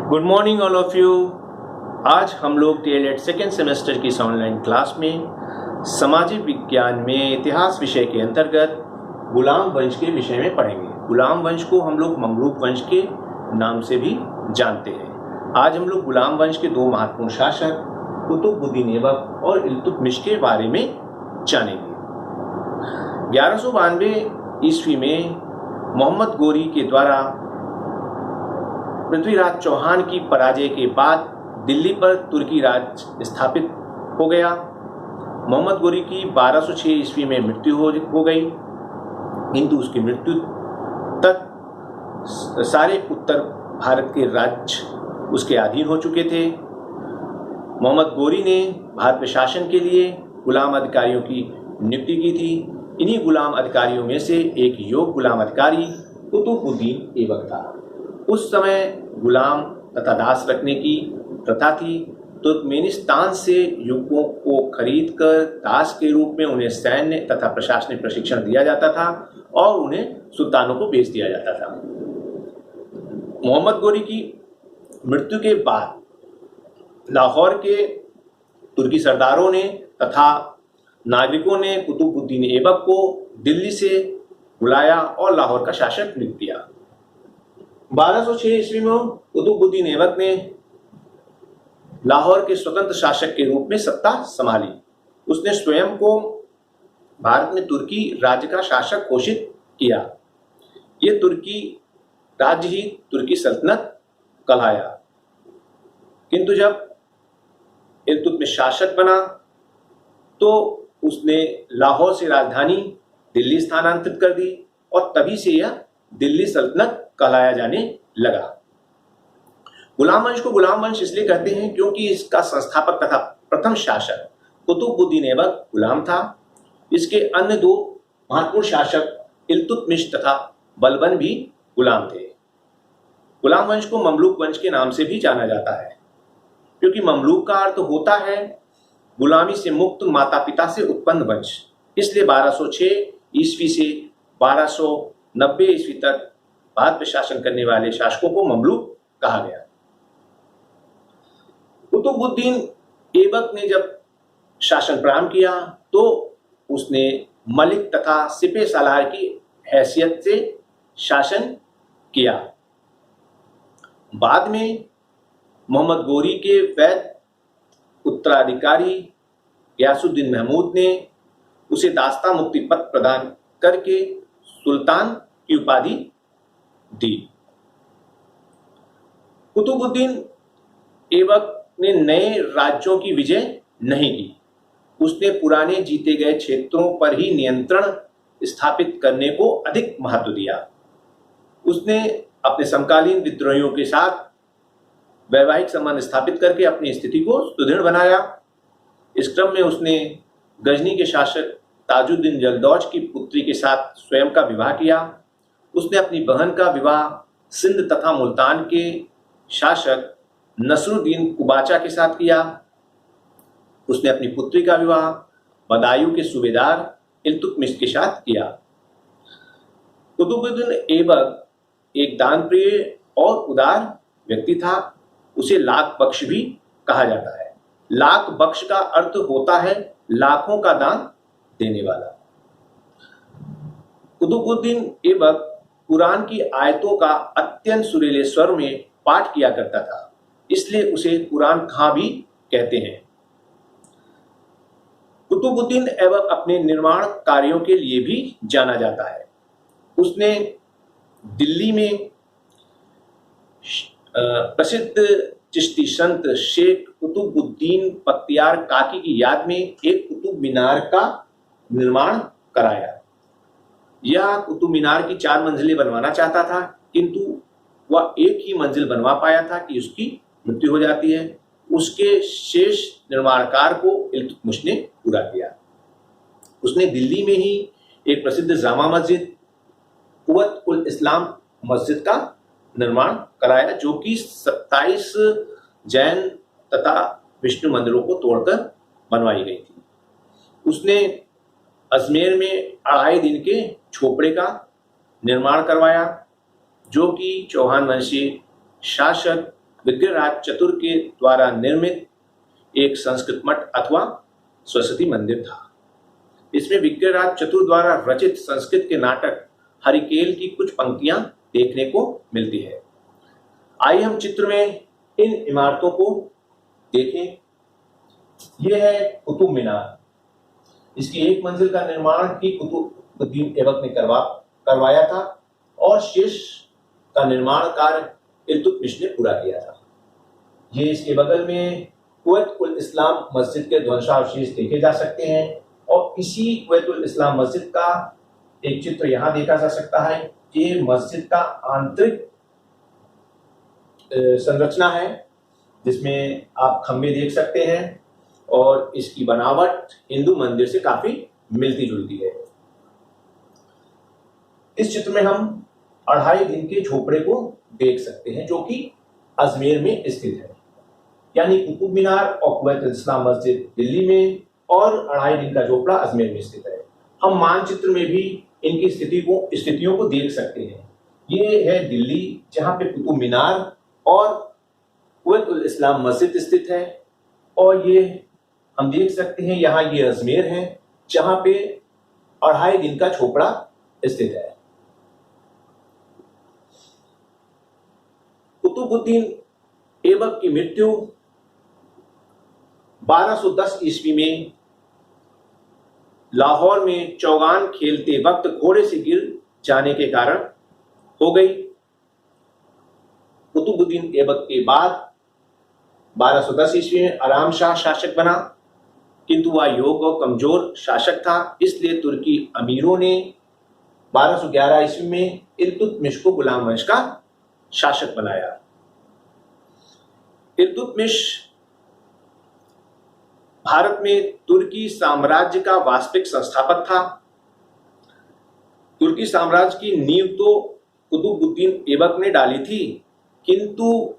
Good morning all of you. आज हम लोग DLED सेकेंड सेमेस्टर की इस ऑनलाइन क्लास में सामाजिक विज्ञान में इतिहास विषय के अंतर्गत गुलाम वंश के विषय में पढ़ेंगे। गुलाम वंश को हम लोग ममलूक वंश के नाम से भी जानते हैं। आज हम लोग गुलाम वंश के दो महत्वपूर्ण शासक कुतुबुद्दीन ऐबक और इल्तुतमिश के बारे में जानेंगे। 1192 ईस्वी में मोहम्मद गोरी के द्वारा पृथ्वीराज चौहान की पराजय के बाद दिल्ली पर तुर्की राज स्थापित हो गया। मोहम्मद गोरी की 1206 ईस्वी में मृत्यु हो गई, किंतु उसकी मृत्यु तक सारे उत्तर भारत के राज्य उसके अधीन हो चुके थे। मोहम्मद गोरी ने भारत में शासन के लिए गुलाम अधिकारियों की नियुक्ति की थी। इन्हीं गुलाम अधिकारियों में से एक योग्य गुलाम अधिकारी कुतुबुद्दीन ऐबक था। उस समय गुलाम तथा दास रखने की प्रथा थी। तुर्कमेनिस्तान से युवकों को खरीदकर दास के रूप में उन्हें सैन्य तथा प्रशासनिक प्रशिक्षण दिया जाता था और उन्हें सुल्तानों को बेच दिया जाता था। मोहम्मद गोरी की मृत्यु के बाद लाहौर के तुर्की सरदारों ने तथा नागरिकों ने कुतुबुद्दीन ऐबक को दिल्ली से बुलाया और लाहौर का शासक नियुक्त किया। 1206 ईस्वी में कुतुबुद्दीन ऐबक ने लाहौर के स्वतंत्र शासक के रूप में सत्ता संभाली। उसने स्वयं को भारत में तुर्की राज्य का शासक घोषित किया। ये तुर्की राज्य ही तुर्की सल्तनत कहलाया। किंतु जब इल्तुतमिश शासक बना तो उसने लाहौर से राजधानी दिल्ली स्थानांतरित कर दी और तभी से यह दिल्ली सल्तनत कहलाया जाने लगा। गुलाम वंश को गुलाम वंश इसलिए कहते हैं क्योंकि इसका संस्थापक तथा प्रथम शासक कुतुबुद्दीन ऐबक गुलाम था। इसके अन्य दो महत्वपूर्ण शासक इल्तुतमिश तथा बलबन भी गुलाम थे। गुलाम वंश को ममलूक वंश के नाम से भी जाना जाता है क्योंकि ममलूक का अर्थ होता है गुलामी से मुक्त माता पिता से उत्पन्न वंश। इसलिए 1206 ईस्वी से 1290 ईस्वी तक भारत पर शासन करने वाले शासकों को ममलूक कहा गया। कुतुबुद्दीन ऐबक ने जब शासन प्रारंभ किया तो उसने मलिक तथा सिपह सालार की हैसियत से शासन किया। बाद में मोहम्मद गोरी के वैध उत्तराधिकारी गयासुद्दीन महमूद ने उसे दास्ता मुक्ति पत्र प्रदान करके सुल्तान की उपाधि दी। कुतुबुद्दीन ऐबक ने नए राज्यों की विजय नहीं की। उसने पुराने जीते गए क्षेत्रों पर ही नियंत्रण स्थापित करने को अधिक महत्व दिया। उसने अपने समकालीन विद्रोहियों के साथ वैवाहिक संबंध स्थापित करके अपनी स्थिति को सुदृढ़ बनाया। इस क्रम में उसने गजनी के शासक ताजुद्दीन जल्दौज की पुत्री के साथ स्वयं का विवाह किया। उसने अपनी बहन का विवाह सिंध तथा मुल्तान के शासक नसरुद्दीन कुबाचा के साथ किया। उसने अपनी पुत्री का विवाह बदायूं के सूबेदार इल्तुतमिश के साथ किया। कुतुबुद्दीन ऐबक एक दानप्रिय और उदार व्यक्ति था। उसे लाख बख्श भी कहा जाता है। लाख बख्श का अर्थ होता है लाखों का दान देने वाला। कुतुबुद्दीन ऐबक कुरान की आयतों का अत्यंत सुरीले स्वर में पाठ किया करता था, इसलिए उसे कुरान खां भी कहते हैं। कुतुबुद्दीन ऐबक अपने निर्माण कार्यों के लिए भी जाना जाता है। उसने दिल्ली में प्रसिद्ध चिश्ती संत शेख कुतुबुद्दीन बख्तियार काकी की याद में एक कुतुब मीनार का निर्माण कराया। यह कुतुब मीनार की 4 मंजिलें बनवाना चाहता था, किंतु वह एक ही मंजिल बनवा पाया था कि उसकी मृत्यु हो जाती है। उसके शेष निर्माण कार्य को इल्तुतमिश ने पूरा किया। उसने दिल्ली में ही एक प्रसिद्ध जामा मस्जिद कुव्वत उल इस्लाम मस्जिद का निर्माण कराया, जो कि 27 जैन तथा विष्णु मंदिरों को तोड़कर बनवाई गई थी। उसने अजमेर में 2.5 दिन के झोपड़े का निर्माण करवाया, जो कि चौहान वंशी शासक विग्रहराज चतुर के द्वारा निर्मित एक संस्कृत मठ अथवा सरस्वती मंदिर था। इसमें विग्रहराज चतुर द्वारा रचित संस्कृत के नाटक हरिकेल की कुछ पंक्तियां देखने को मिलती है। आइए हम चित्र में इन इमारतों को देखें। यह है कुतुब मीनार। इसकी एक मंजिल का निर्माण ही कुतुबुद्दीन ऐबक ने करवाया था और शेष का निर्माण कार्य इल्तुतमिश ने पूरा किया था। ये इसके बगल में कुवैत उल इस्लाम मस्जिद के ध्वंसावशेष देखे जा सकते हैं और इसी कुवैत उल इस्लाम मस्जिद का एक चित्र यहाँ देखा जा सकता है। ये मस्जिद का आंतरिक संरचना है जिसमें आप खंभे देख सकते हैं और इसकी बनावट हिंदू मंदिर से काफी मिलती जुलती है। इस चित्र में हम 2.5 दिन के झोपड़े को देख सकते हैं जो कि अजमेर में स्थित है, यानी कुतुब मीनार और कुवैत उल इस्लाम मस्जिद दिल्ली में और 2.5 दिन का झोपड़ा अजमेर में स्थित है। हम मानचित्र में भी इनकी स्थितियों को देख सकते हैं। ये है दिल्ली जहां पे कुतुब मीनार और कुवैत उल इस्लाम मस्जिद स्थित है और ये हम देख सकते हैं यहाँ ये अजमेर है जहां पे 2.5 दिन का झोपड़ा स्थित है। कुतुबुद्दीन ऐबक की मृत्यु 1210 ईस्वी में लाहौर में चौगान खेलते वक्त घोड़े से गिर जाने के कारण हो गई। कुतुबुद्दीन ऐबक के बाद 1210 ईस्वी में आराम शाह शासक बना, किंतु वह योग्य और कमजोर शासक था, इसलिए तुर्की अमीरों ने 1211 ईस्वी में इल्तुतमिश को गुलाम वंश का शासक बनाया। इल्तुतमिश भारत में तुर्की साम्राज्य का वास्तविक संस्थापक था। तुर्की साम्राज्य की नींव तो कुतुबुद्दीन ऐबक ने डाली थी, किंतु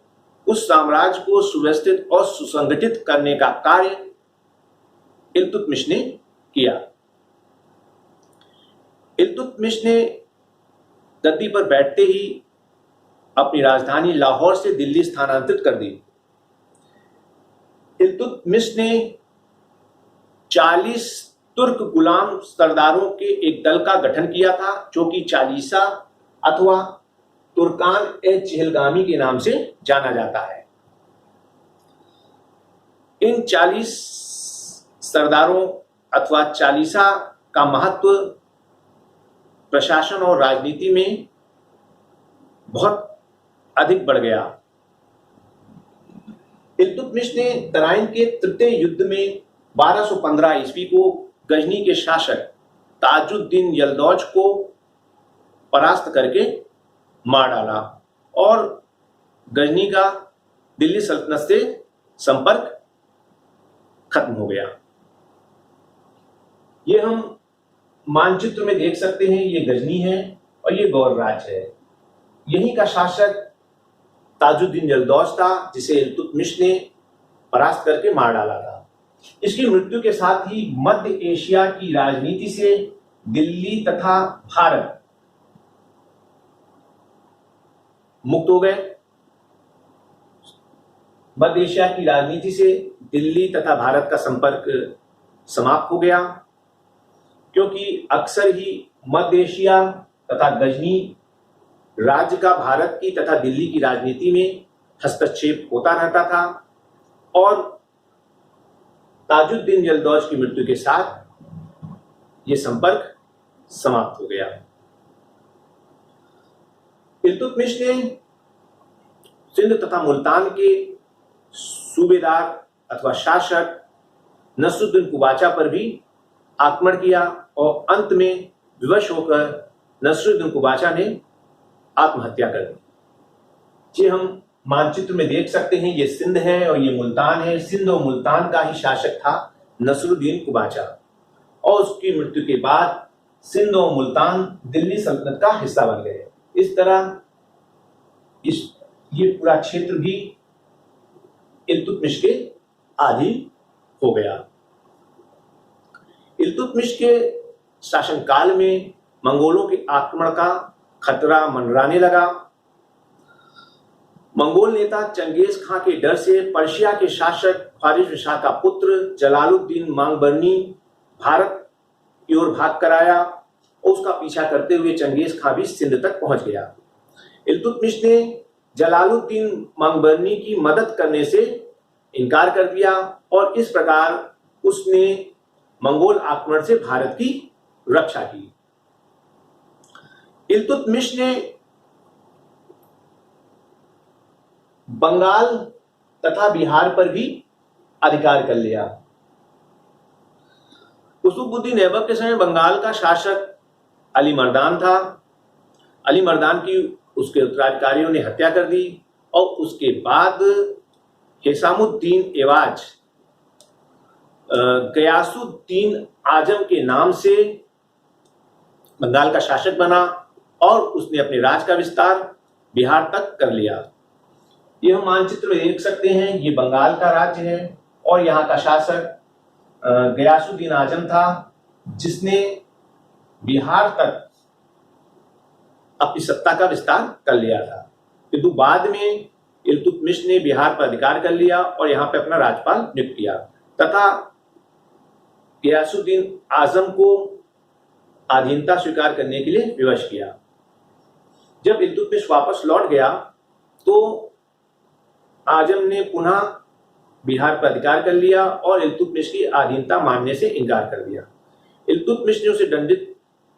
उस साम्राज्य को सुव्यवस्थित और सुसंगठित करने का कार्य इल्तुतमिश ने किया। इल्तुतमिश ने गद्दी पर बैठते ही अपनी राजधानी लाहौर से दिल्ली स्थानांतरित कर दी। इल्तुतमिश ने 40 तुर्क गुलाम सरदारों के एक दल का गठन किया था जो कि चालीसा अथवा तुर्कान ए चहलगामी के नाम से जाना जाता है। इन 40 सरदारों अथवा चालीसा का महत्व प्रशासन और राजनीति में बहुत अधिक बढ़ गया। इल्तुतमिश ने तराइन के तृतीय युद्ध में 1215 ईस्वी को गजनी के शासक ताजुद्दीन यल्दौज को परास्त करके मार डाला और गजनी का दिल्ली सल्तनत से संपर्क खत्म हो गया। ये हम मानचित्र में देख सकते हैं, ये गजनी है और ये गौर राज्य है। यहीं का शासक ताजुद्दीन यल्दौज था जिसे इल्तुतमिश ने परास्त करके मार डाला था। इसकी मृत्यु के साथ ही मध्य एशिया की राजनीति से दिल्ली तथा भारत मुक्त हो गए। मध्य एशिया की राजनीति से दिल्ली तथा भारत का संपर्क समाप्त हो गया, क्योंकि अक्सर ही मध्य एशिया तथा गजनी राज्य का भारत की तथा दिल्ली की राजनीति में हस्तक्षेप होता रहता था और ताजुद्दीन यल्दौज की मृत्यु के साथ ये संपर्क समाप्त हो गया। इल्तुतमिश ने सिंध तथा मुल्तान के सूबेदार अथवा शासक नसरुद्दीन कुबाचा पर भी आक्रमण किया और अंत में विवश होकर नसरुद्दीन कुबाचा ने आत्महत्या कर दी। ये हम मानचित्र में देख सकते हैं, ये सिंध है और ये मुल्तान है। सिंध और मुल्तान का ही शासक था नसरुद्दीन कुबाचा और उसकी मृत्यु के बाद सिंध और मुल्तान दिल्ली सल्तनत का हिस्सा बन गए। इस तरह ये पूरा क्षेत्र भी इल्तुतमिश के अधीन हो गया। इल्तुतमिश के शासनकाल में मंगोलों के आक्रमण का खतरा मंडराने लगा। मंगोल नेता चंगेज खां के डर से पर्शिया के शासक ख्वारिज़्म शाह का पुत्र जलालुद्दीन मांगबरनी भारत की ओर भाग कर आया और उसका पीछा करते हुए चंगेज खां भी सिंध तक पहुंच गया। इल्तुतमिश ने जलालुद्दीन मांगबरनी की मदद करने से इनकार कर दिया और इस प्रकार उसने मंगोल आक्रमण से भारत की रक्षा की। इल्तुतमिश ने बंगाल तथा बिहार पर भी अधिकार कर लिया। कुतुबुद्दीन ऐबक के समय बंगाल का शासक अली मर्दान था। अली मर्दान की उसके उत्तराधिकारियों ने हत्या कर दी और उसके बाद हिसामुद्दीन एवाज गयासुद्दीन आजम के नाम से बंगाल का शासक बना और उसने अपने राज का विस्तार बिहार तक कर लिया। यह हम मानचित्र में देख सकते हैं, ये बंगाल का राज्य है और यहाँ का शासक गयासुद्दीन आजम था, जिसने बिहार तक अपनी सत्ता का विस्तार कर लिया था। किंतु बाद में इल्तुतमिश ने बिहार पर अधिकार कर लिया और यहाँ पे अपना राज्यपाल नियुक्त किया तथा गयासुद्दीन आजम को अधीनता स्वीकार करने के लिए विवश किया। जब इल्तुतमिश वापस लौट गया तो आजम ने पुनः बिहार पर अधिकार कर लिया और इल्तुतमिश की अधीनता मानने से इनकार कर दिया। इल्तुतमिश ने उसे दंडित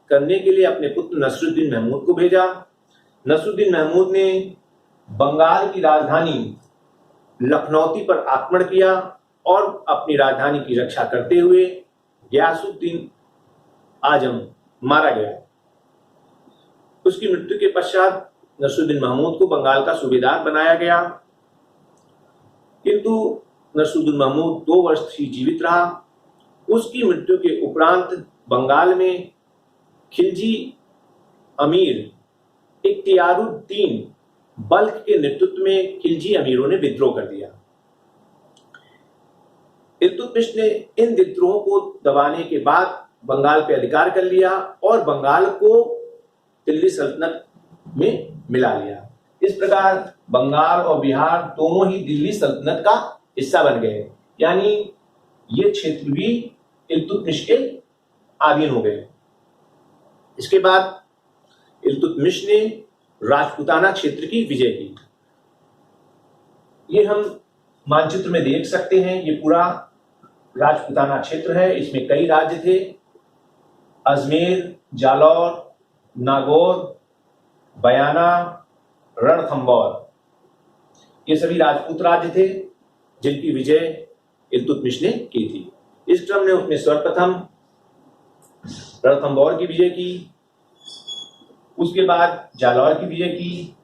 करने के लिए अपने पुत्र नसरुद्दीन महमूद को भेजा। नसरुद्दीन महमूद ने बंगाल की राजधानी लखनौती पर आक्रमण किया और अपनी राजधानी की रक्षा करते हुए गयासुद्दीन आजम मारा गया। उसकी मृत्यु के पश्चात नसरुद्दीन महमूद को बंगाल का सूबेदार बनाया गया, किंतु नसरुद्दीन महमूद 2 वर्ष ही जीवित रहा। उसकी मृत्यु के उपरांत बंगाल में खिलजी अमीर इख्तियारुद्दीन बल्ख के नेतृत्व में खिलजी अमीरों ने विद्रोह कर दिया। इल्तुतमिश ने इन विद्रोहों को दबाने के बाद बंगाल पे अधिकार कर लिया और बंगाल को दिल्ली सल्तनत में मिला लिया। इस प्रकार बंगाल और बिहार दोनों ही दिल्ली सल्तनत का हिस्सा बन गए, यानी ये क्षेत्र भी इल्तुतमिश के अधीन हो गए। इसके बाद इल्तुतमिश ने राजपूताना क्षेत्र की विजय की। ये हम मानचित्र में देख सकते हैं, ये पूरा राजपूताना क्षेत्र है। इसमें कई राज्य थे, अजमेर, जालौर, नागौर, बयाना, रणथंबोर, ये सभी राजपूत राज्य थे जिनकी विजय इल्तुतमिश ने की थी। इस क्रम में उसने सर्वप्रथम रणथंबोर की विजय की, उसके बाद जालौर की विजय की,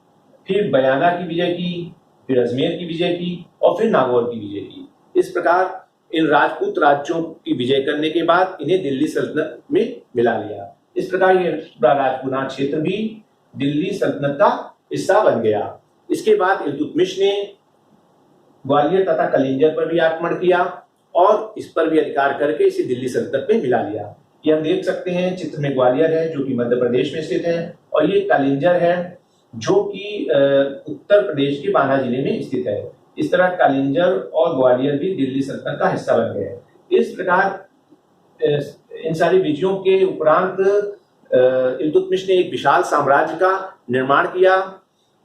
फिर बयाना की विजय की, फिर अजमेर की विजय की और फिर नागौर की विजय की। इस प्रकार इन राजपूत राज्यों की विजय करने के बाद इन्हें दिल्ली सल्तनत में मिला लिया। इस प्रकार ये पूरा राजपूताना क्षेत्र भी दिल्ली सल्तनत का हिस्सा बन गया। इसके बाद इल्तुतमिश ने ग्वालियर तथा कलिंजर पर भी आक्रमण किया और इस पर भी अधिकार करके इसे दिल्ली सल्तनत में मिला लिया। ये हम देख सकते हैं, चित्र में ग्वालियर है जो कि मध्य प्रदेश में स्थित है और ये कलिंजर है जो कि उत्तर प्रदेश के बांदा जिले में स्थित है। इस तरह कलिंजर और ग्वालियर भी दिल्ली सल्तनत का हिस्सा बन गए। इस प्रकार इन सारी विजयों के उपरांत इल्तुतमिश ने एक विशाल साम्राज्य का निर्माण किया।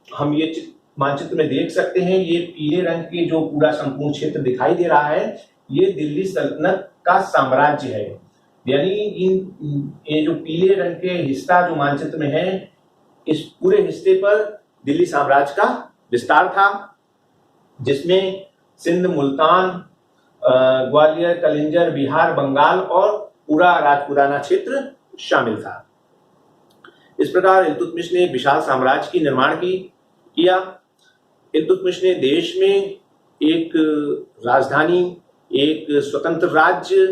हम ये मानचित्र में देख सकते हैं, ये पीले रंग के जो पूरा संपूर्ण क्षेत्र दिखाई दे रहा है, ये दिल्ली सल्तनत का साम्राज्य है। यानी ये जो पीले रंग के हिस्सा जो मानचित्र में है, इस पूरे हिस्से पर दिल्ली साम्राज्य का विस्तार था, जिसमें सिंध, मुल्तान, ग्वालियर, कलिंजर, बिहार, बंगाल और पूरा राजपूताना क्षेत्र शामिल था। इस प्रकार इल्तुतमिश ने एक विशाल साम्राज्य की निर्माण किया। इल्तुतमिश ने देश में एक राजधानी, एक स्वतंत्र राज्य,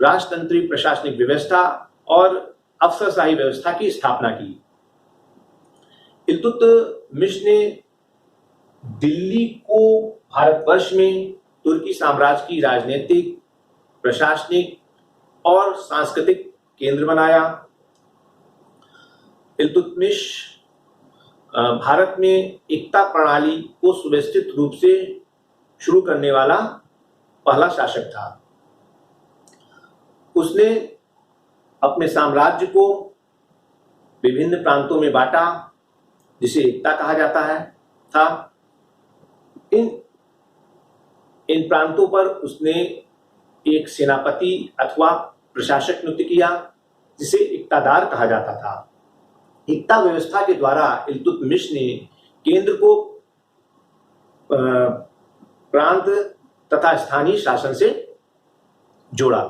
राजतंत्रीय प्रशासनिक व्यवस्था और अफसरशाही व्यवस्था की स्थापना की। इल्तुतमिश ने दिल्ली को भारतवर्ष में तुर्की साम्राज्य की राजनीतिक, प्रशासनिक और सांस्कृतिक केंद्र बनाया। इल्तुतमिश भारत में एकता प्रणाली को सुव्यवस्थित रूप से शुरू करने वाला पहला शासक था। उसने अपने साम्राज्य को विभिन्न प्रांतों में बांटा, जिसे एकता कहा जाता है था। इन प्रांतों पर उसने एक सेनापति अथवा प्रशासक नियुक्त किया, जिसे इक्तादार कहा जाता था। एकता व्यवस्था के द्वारा इल्तुतमिश ने केंद्र को प्रांत तथा स्थानीय शासन से जोड़ा।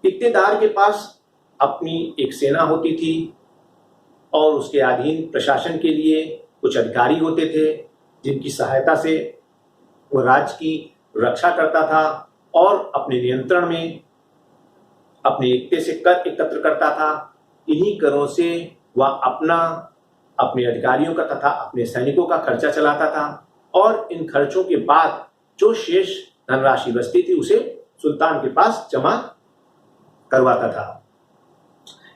इक्तेदार के पास अपनी एक सेना होती थी और उसके अधीन प्रशासन के लिए कुछ अधिकारी होते थे, जिनकी सहायता से वो राज्य की रक्षा करता था और अपने नियंत्रण में अपने एकते से कर एकत्र करता था। इन्हीं करों से वह अपने अधिकारियों का तथा अपने सैनिकों का खर्चा चलाता था और इन खर्चों के बाद जो शेष धनराशि बचती थी उसे सुल्तान के पास जमा करवाता था।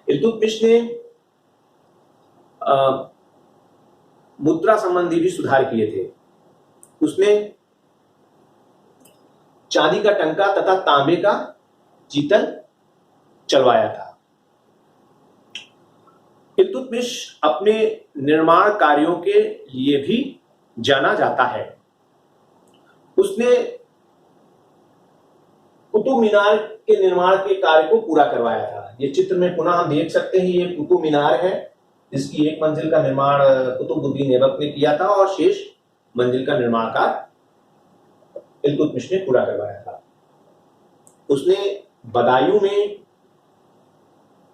इल्तुतमिश ने मुद्रा संबंधी भी सुधार किए थे। उसने चांदी का टंका तथा तांबे का चीतल चलवाया था। इल्तुतमिश अपने निर्माण कार्यों के लिए भी जाना जाता है। उसने कुतुब मीनार के निर्माण के कार्य को पूरा करवाया था। ये चित्र में पुनः हम देख सकते हैं, ये कुतुब मीनार है, जिसकी एक मंजिल का निर्माण कुतुबुद्दीन ऐबक ने किया था और शेष मंजिल का निर्माण कार्य इल्तुतमिश ने पूरा करवाया था। उसने बदायूं में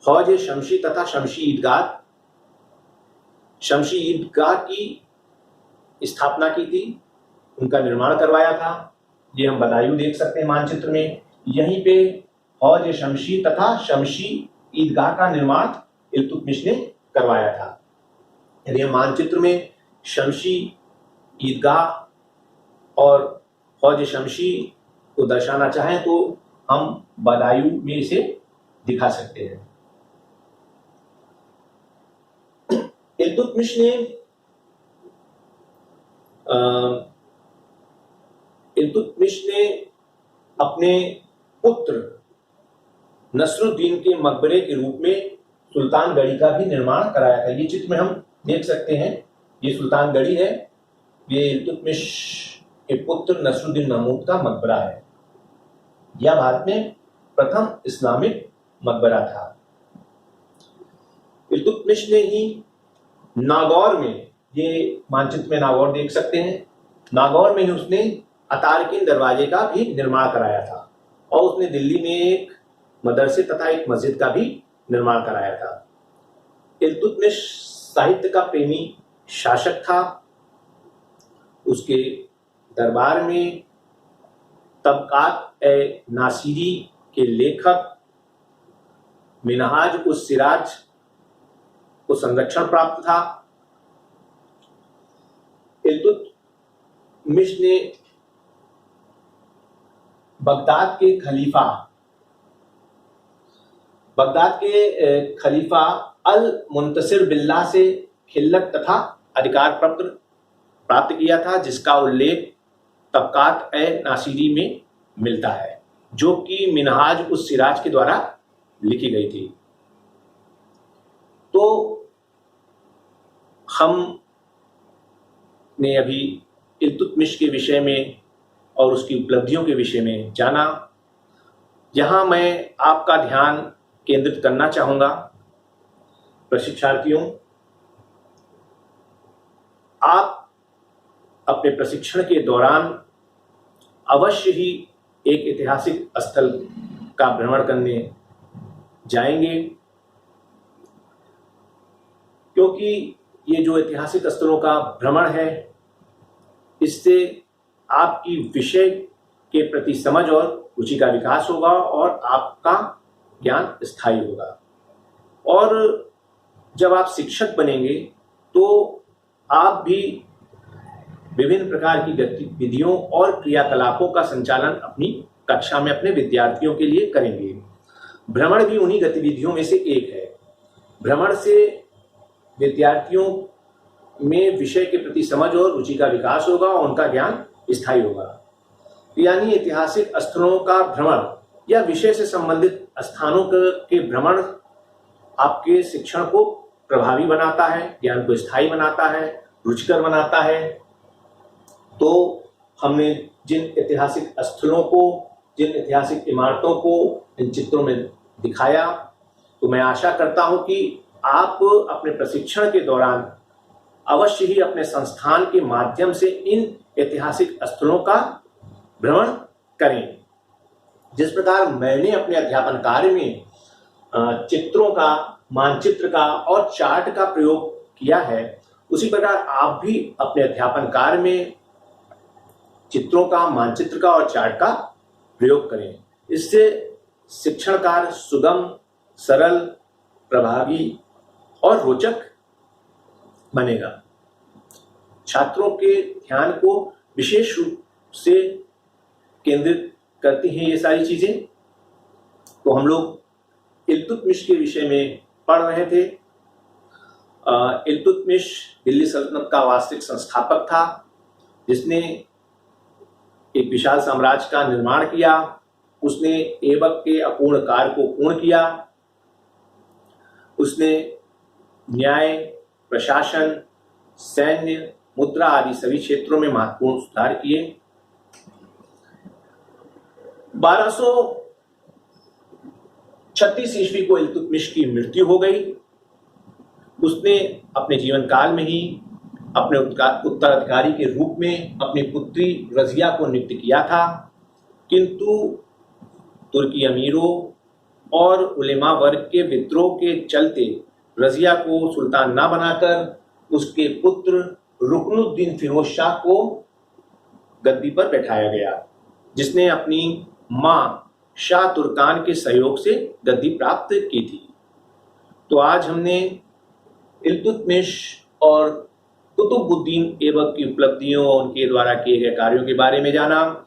हौज शमशी तथा शमशी ईदगाह की स्थापना की थी, उनका निर्माण करवाया था। ये हम बदायूं देख सकते हैं मानचित्र में। यहीं पे हौज शमशी तथा शमशी ईदगाह का निर्माण इल्तुतमिश ने करवाया था। यदि हम मानचित्र में शमशी ईदगाह और हौज शमशी को दर्शाना चाहें तो हम बदायूं में इसे दिखा सकते हैं। इल्तुतमिश ने अपने पुत्र नसरुद्दीन के मकबरे के रूप में सुल्तानगढ़ी का भी निर्माण कराया था। ये चित्र में हम देख सकते हैं, ये सुल्तानगढ़ी है। ये इल्तुतमिश के पुत्र नसरुद्दीन महमूद का मकबरा है। यह भारत में प्रथम इस्लामिक मकबरा था। इल्तुतमिश ने ही नागौर में, ये मानचित्र में नागौर देख सकते हैं, नागौर में ही उसने अतारकिन दरवाजे का भी निर्माण कराया था और उसने दिल्ली में एक मदरसे तथा एक मस्जिद का भी निर्माण कराया था। इल्तुतमिश साहित्य का प्रेमी शासक था। उसके दरबार में तबकात-ए-नासिरी के लेखक मिनहाज-उस-सिराज को संरक्षण प्राप्त था। इल्तुतमिश ने बगदाद के खलीफा अल मुंतसिर बिल्लाह से खिल्लत तथा अधिकार पत्र प्राप्त किया था, जिसका उल्लेख तबकात-ए-नासिरी में मिलता है, जो कि मिनहाज-उस-सिराज के द्वारा लिखी गई थी। तो हम ने अभी इल्तुतमिश के विषय में और उसकी उपलब्धियों के विषय में जाना। यहाँ मैं आपका ध्यान केंद्रित करना चाहूँगा प्रशिक्षार्थियों। आप अपने प्रशिक्षण के दौरान अवश्य ही एक ऐतिहासिक स्थल का भ्रमण करने जाएंगे, क्योंकि ये जो ऐतिहासिक स्थलों का भ्रमण है, इससे आपकी विषय के प्रति समझ और रुचि का विकास होगा और आपका ज्ञान स्थायी होगा। और जब आप शिक्षक बनेंगे तो आप भी विभिन्न प्रकार की गतिविधियों और क्रियाकलापों का संचालन अपनी कक्षा में अपने विद्यार्थियों के लिए करेंगे। भ्रमण भी उन्हीं गतिविधियों में से एक है। भ्रमण से विद्यार्थियों में विषय के प्रति समझ और रुचि का विकास होगा और उनका ज्ञान स्थायी होगा। यानी ऐतिहासिक स्थलों का भ्रमण या विषय से संबंधित स्थानों के भ्रमण आपके शिक्षण को प्रभावी बनाता है, ज्ञान को स्थायी बनाता है, रुचिकर बनाता है। तो हमने जिन ऐतिहासिक स्थलों को, जिन ऐतिहासिक इमारतों को इन चित्रों में दिखाया, तो मैं आशा करता हूं कि आप अपने प्रशिक्षण के दौरान अवश्य ही अपने संस्थान के माध्यम से इन ऐतिहासिक स्थलों का भ्रमण करें। जिस प्रकार मैंने अपने अध्यापन कार्य में चित्रों का, मानचित्र का और चार्ट का प्रयोग किया है, उसी प्रकार आप भी अपने अध्यापन कार्य में चित्रों का, मानचित्र का और चार्ट का प्रयोग करें। इससे शिक्षण कार्य सुगम, सरल, प्रभावी और रोचक बनेगा। छात्रों के ध्यान को विशेष रूप से केंद्रित करती हैं ये सारी चीजें। तो हम लोग इल्तुतमिश के विषय में पढ़ रहे थे। इल्तुतमिश दिल्ली सल्तनत का वास्तविक संस्थापक था, जिसने एक विशाल साम्राज्य का निर्माण किया। उसने ऐबक के अपूर्ण कार्य को पूर्ण किया। उसने न्याय, प्रशासन, सैन्य, मुद्रा आदि सभी क्षेत्रों में महत्वपूर्ण सुधार किए। 1236 ईस्वी को इल्तुतमिश की मृत्यु हो गई। उसने अपने जीवन काल में ही अपने उत्तराधिकारी के रूप में अपनी पुत्री रजिया को नियुक्त किया था, किंतु तुर्की अमीरों और उलेमा वर्ग के विद्रोह के चलते रजिया को सुल्तान न बनाकर उसके पुत्र रुकनुद्दीन फिरोज शाह को गद्दी पर बैठाया गया, जिसने अपनी मां शाह तुर्कान के सहयोग से गद्दी प्राप्त की थी। तो आज हमने इल्तुतमिश और कुतुबुद्दीन ऐबक की उपलब्धियों और उनके द्वारा किए गए कार्यों के बारे में जाना,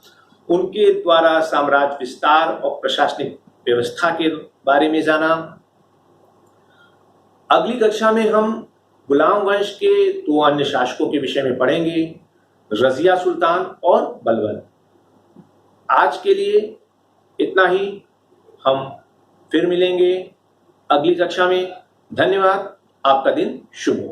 उनके द्वारा साम्राज्य विस्तार और प्रशासनिक व्यवस्था के बारे में जाना। अगली कक्षा में हम गुलाम वंश के 2 अन्य शासकों के विषय में पढ़ेंगे, रजिया सुल्तान और बलबन। आज के लिए इतना ही। हम फिर मिलेंगे अगली कक्षा में। धन्यवाद। आपका दिन शुभ हो।